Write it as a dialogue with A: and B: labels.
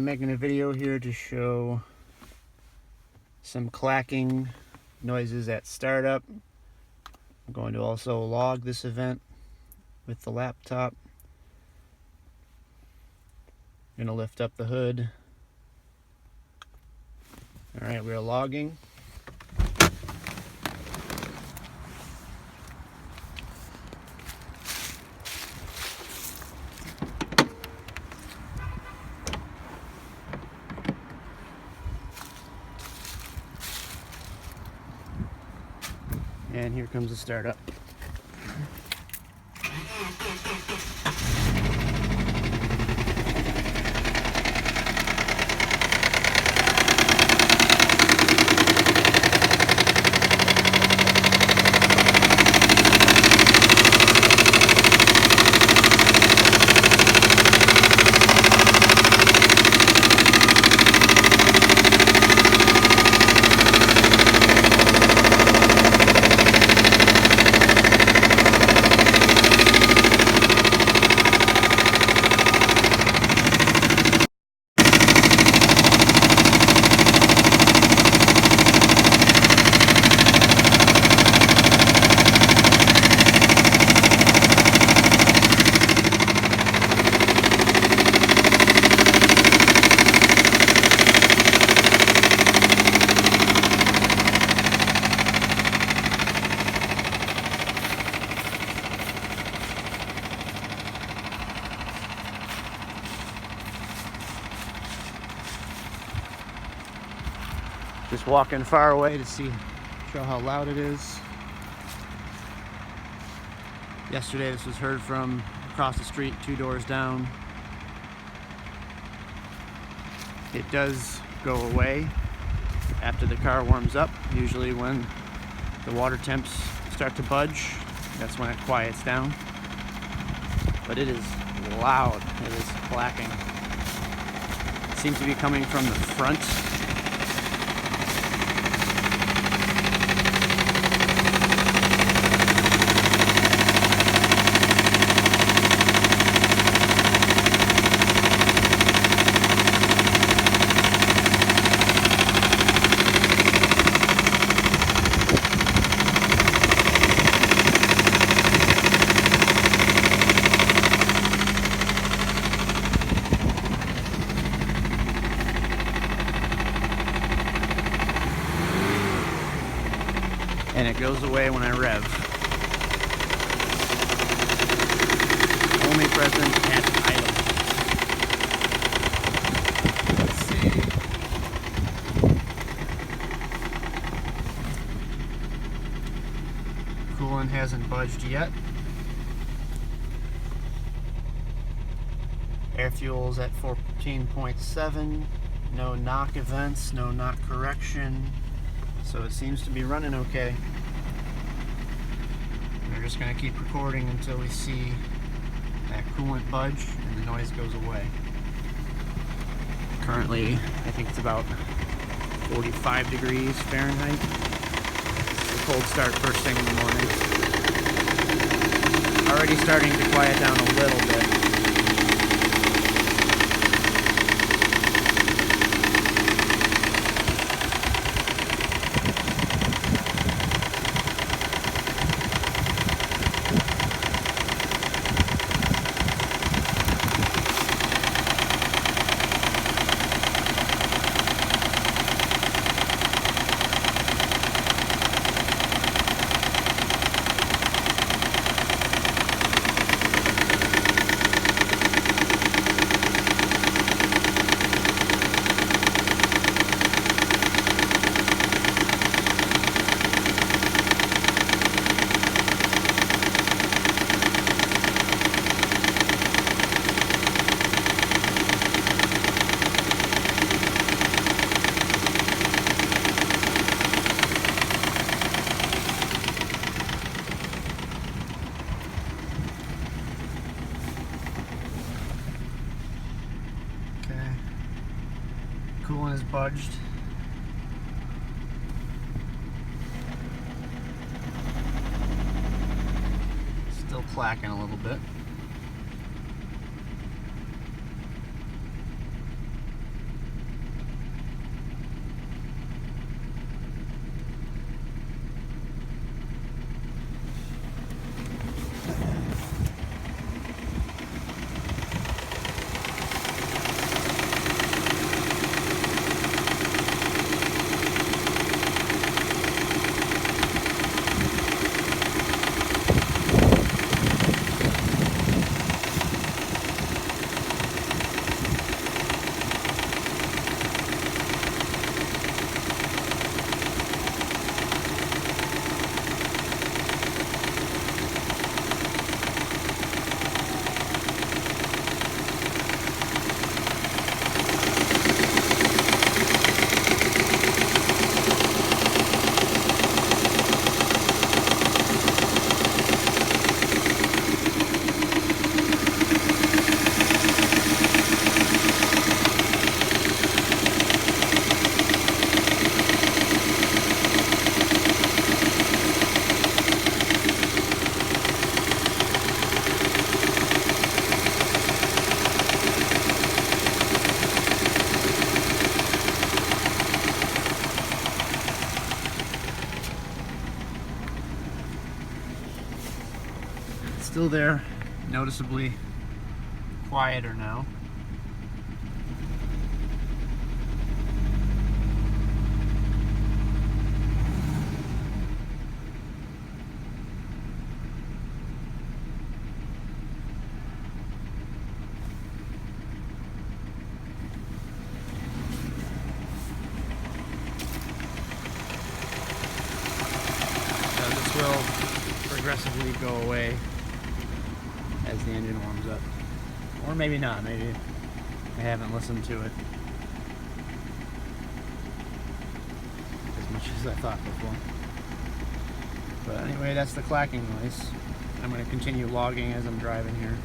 A: I'm making a video here to show some clacking noises at startup. I'm going to also log this event with the laptop. I'm going to lift up the hood. Alright, we're logging. And here comes the startup. Just walking far away to show how loud it is. Yesterday this was heard from across the street, 2 doors down. It does go away after the car warms up, usually when the water temps start to budge. That's when it quiets down. But it is loud. It is clacking. It seems to be coming from the front. And it goes away when I rev. Only present at idle. Let's see. Coolant hasn't budged yet. Air fuel's at 14.7. No knock events, no knock correction. So it seems to be running okay. We're just going to keep recording until we see that coolant budge and the noise goes away. Currently, I think it's about 45 degrees Fahrenheit. It's a cold start first thing in the morning. Already starting to quiet down a little bit. Coolant is budged. Still clacking a little bit. Still there, noticeably quieter now. This will progressively go away as the engine warms up. Or maybe not, maybe I haven't listened to it as much as I thought before. But anyway, that's the clacking noise. I'm going to continue logging as I'm driving here.